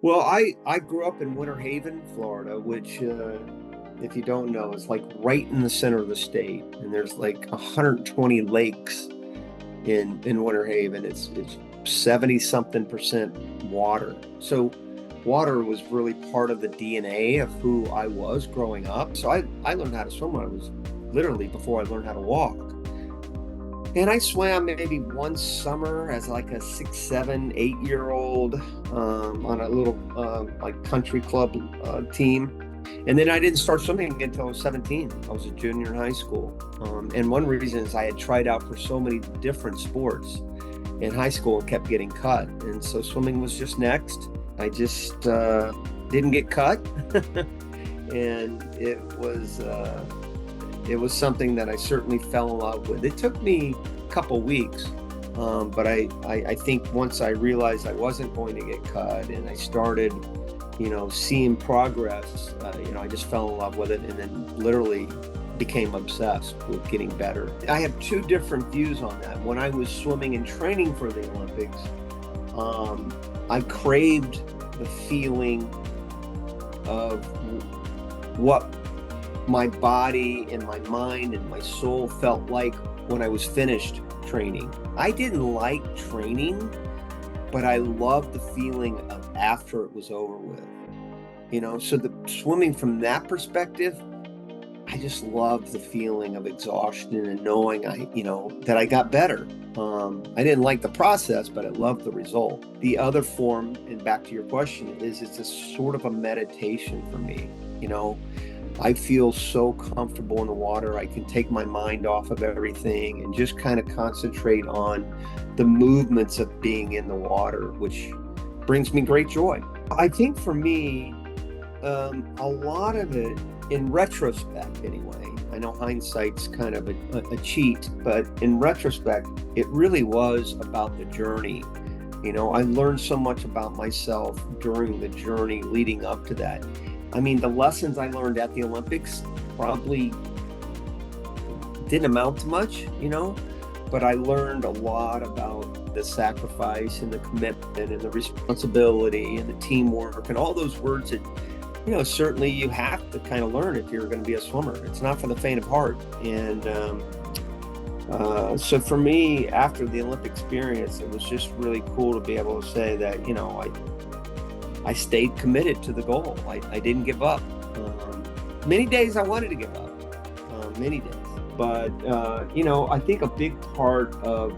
Well, I grew up in Winter Haven, Florida, which, if you don't know, is like right in the center of the state, and there's like 120 lakes in Winter Haven. It's 70 something percent water. So water was really part of the DNA of who I was growing up. So I learned how to swim when I was literally before I learned how to walk. And I swam maybe one summer as like a 6, 7, 8 year old on a little like country club team. And then I didn't start swimming until I was 17. I was a junior in high school. And one reason is I had tried out for so many different sports in high school and kept getting cut. And so swimming was just next. I just didn't get cut. And it was something that I certainly fell in love with. It took me a couple weeks, but I think once I realized I wasn't going to get cut and I started, seeing progress, I just fell in love with it and then literally became obsessed with getting better. I have two different views on that. When I was swimming and training for the Olympics, I craved the feeling of what my body and my mind and my soul felt like when I was finished training. I didn't like training, but I loved the feeling of after it was over with. So the swimming from that perspective, I just loved the feeling of exhaustion and knowing that I got better. I didn't like the process, but I loved the result. The other form, and back to your question, is it's a sort of a meditation for me. I feel so comfortable in the water. I can take my mind off of everything and just kind of concentrate on the movements of being in the water, which brings me great joy. I think for me, a lot of it, in retrospect anyway, I know hindsight's kind of a cheat, but in retrospect, it really was about the journey. I learned so much about myself during the journey leading up to that. I mean, the lessons I learned at the Olympics probably didn't amount to much, but I learned a lot about the sacrifice and the commitment and the responsibility and the teamwork and all those words that, certainly you have to kind of learn if you're going to be a swimmer. It's not for the faint of heart. And so for me, after the Olympic experience, it was just really cool to be able to say that, I stayed committed to the goal. I didn't give up. Many days I wanted to give up, many days. But, I think a big part of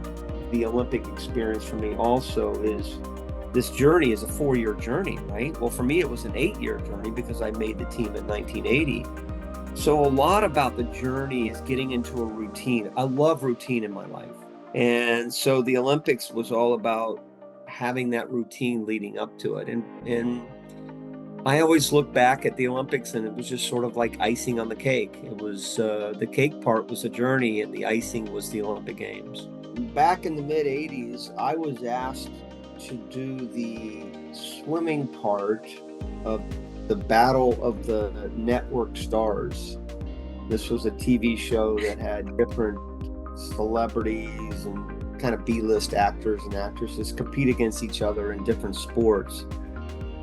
the Olympic experience for me also is this journey is a 4-year journey, right? Well, for me, it was an 8-year journey because I made the team in 1980. So a lot about the journey is getting into a routine. I love routine in my life. And so the Olympics was all about having that routine leading up to it. And I always look back at the Olympics and it was just sort of like icing on the cake. It was the cake part was the journey and the icing was the Olympic Games. Back in the mid 80s, I was asked to do the swimming part of the Battle of the Network Stars. This was a TV show that had different celebrities and kind of B-list actors and actresses compete against each other in different sports.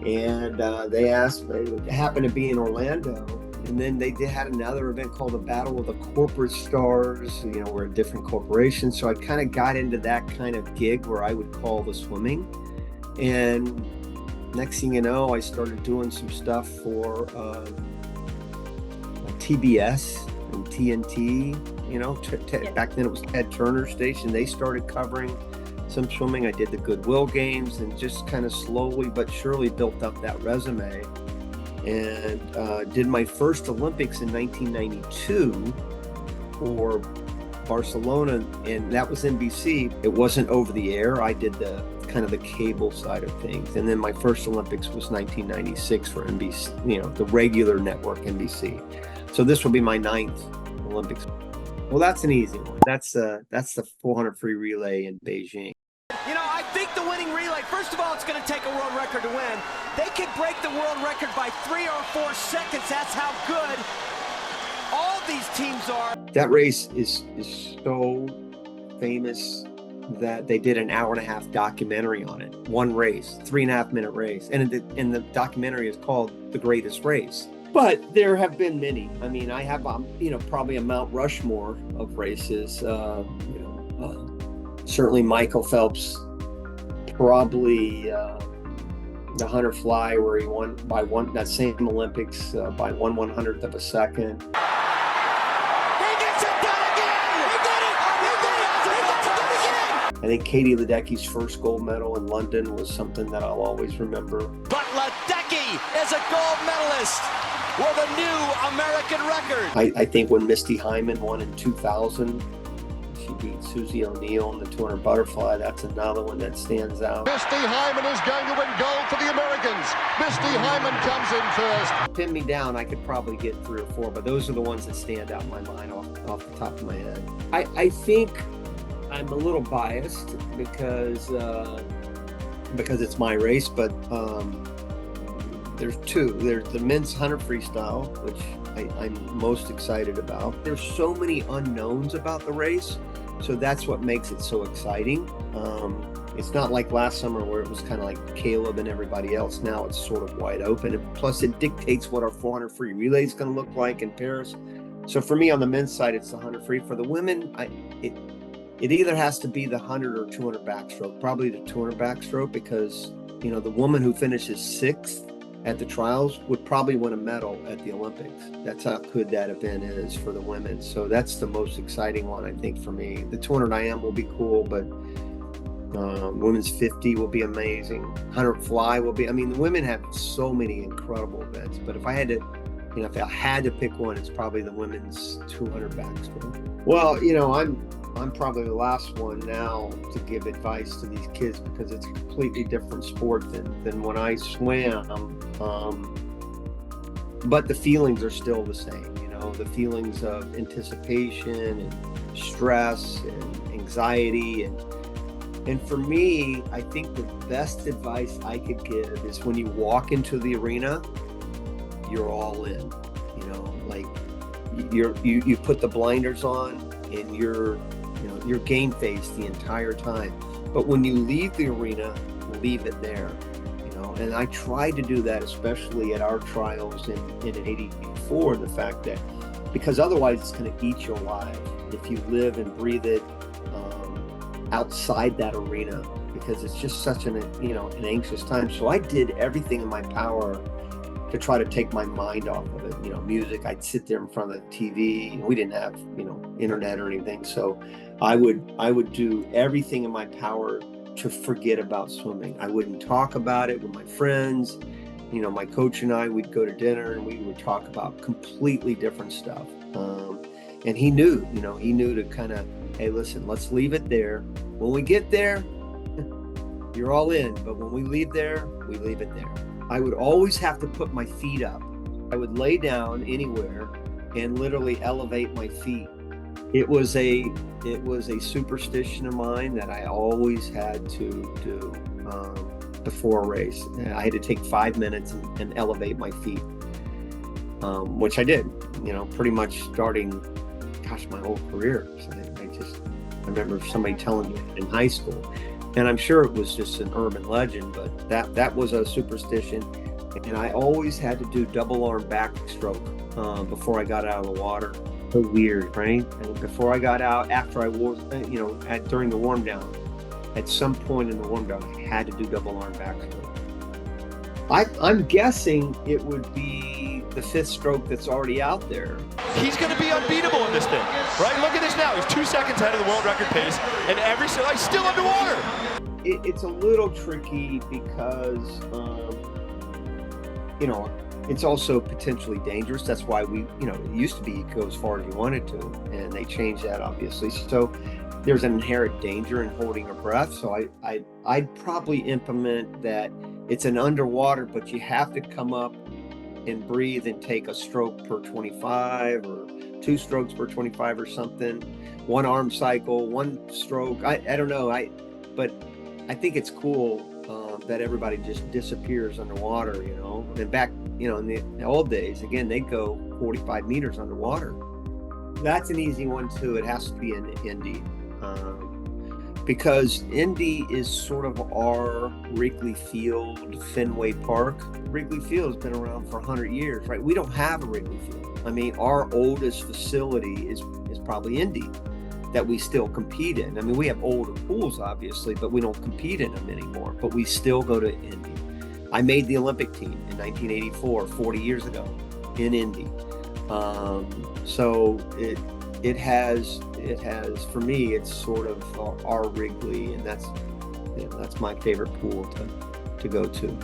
And they asked, it happened to be in Orlando, and then they had another event called the Battle of the Corporate Stars. We're a different corporation. So I kind of got into that kind of gig where I would call the swimming. And next thing you know, I started doing some stuff for TBS and TNT. Back then it was Ted Turner station. They started covering some swimming. I did the Goodwill Games and just kind of slowly but surely built up that resume. And did my first Olympics in 1992 for Barcelona, and that was NBC. It wasn't over the air. I did the kind of the cable side of things. And then my first Olympics was 1996 for NBC, the regular network NBC. So this will be my 9th Olympics. Well, that's an easy one. That's the 400 free relay in Beijing. I think the winning relay, first of all, it's going to take a world record to win. They could break the world record by 3 or 4 seconds. That's how good all these teams are. That race is so famous that they did an hour-and-a-half documentary on it. One race, 3.5-minute race. And the documentary is called The Greatest Race. But there have been many. I mean, I have, probably a Mount Rushmore of races. Certainly Michael Phelps, probably the 100 fly, where he won by that same Olympics by 1/100th of a second. I think Katie Ledecky's first gold medal in London was something that I'll always remember. But Ledecky is a gold medalist with a new American record. I think when Misty Hyman won in 2000, she beat Susie O'Neill in the 200 butterfly. That's another one that stands out. Misty Hyman is going to win gold for the Americans. Misty Hyman comes in first. Pin me down, I could probably get 3 or 4, but those are the ones that stand out in my mind off the top of my head. I think I'm a little biased because it's my race, but there's 2. There's the men's 100 freestyle, which I'm most excited about. There's so many unknowns about the race, so that's what makes it so exciting. It's not like last summer where it was kind of like Caleb and everybody else. Now it's sort of wide open, and plus it dictates what our 400 free relay is going to look like in Paris. So for me on the men's side, it's the 100 free. For the women, it either has to be the 100 or 200 backstroke, probably the 200 backstroke, because the woman who finishes 6th at the trials would probably win a medal at the Olympics. That's how good that event is for the women. So that's the most exciting one, I think, for me. The 200 IM will be cool, but women's 50 will be amazing. 100 fly will be. I mean, the women have so many incredible events, but if I had to pick one, it's probably the women's 200 backstroke. Well, I'm probably the last one now to give advice to these kids because it's a completely different sport than when I swam. But the feelings are still the same, the feelings of anticipation and stress and anxiety. And for me, I think the best advice I could give is when you walk into the arena, you're all in, like you put the blinders on and you're game faced the entire time. But when you leave the arena, leave it there, and I tried to do that, especially at our trials in 84, the fact that, because otherwise it's going to eat you alive if you live and breathe it outside that arena, because it's just such an anxious time. So I did everything in my power to try to take my mind off of it. Music, I'd sit there in front of the TV. We didn't have, internet or anything. So I would do everything in my power to forget about swimming. I wouldn't talk about it with my friends. My coach and I, we'd go to dinner and we would talk about completely different stuff. And he knew to kind of, hey, listen, let's leave it there. When we get there, you're all in. But when we leave there, we leave it there. I would always have to put my feet up. I would lay down anywhere and literally elevate my feet. It was a superstition of mine that I always had to do before a race. I had to take 5 minutes and elevate my feet, which I did, pretty much starting, my whole career. So I remember somebody telling me in high school, and I'm sure it was just an urban legend, but that was a superstition. And I always had to do double arm backstroke before I got out of the water. So weird, right? And before I got out, after I wore, during the warm down, at some point in the warm down, I had to do double arm backstroke. I'm guessing it would be the 5th stroke that's already out there. He's going to be unbeatable in this thing, right? Look at this now. He's 2 seconds ahead of the world record pace, and he's still underwater. It's a little tricky because, it's also potentially dangerous. That's why it used to be you could go as far as you wanted to, and they changed that, obviously. So there's an inherent danger in holding your breath. So I'd probably implement that it's an underwater, but you have to come up and breathe and take a stroke per 25 or 2 strokes per 25 or something. 1 arm cycle, 1 stroke. I don't know. But I think it's cool that everybody just disappears underwater, And back, in the old days, again, they'd go 45 meters underwater. That's an easy one too. It has to be in Indy. because Indy is sort of our Wrigley Field, Fenway Park. Wrigley Field has been around for 100 years, right? We don't have a Wrigley Field. I mean, our oldest facility is probably Indy that we still compete in. I mean, we have older pools, obviously, but we don't compete in them anymore. But we still go to Indy. I made the Olympic team in 1984, 40 years ago, in Indy. So it has for me, it's sort of our Wrigley, and that's my favorite pool to go to.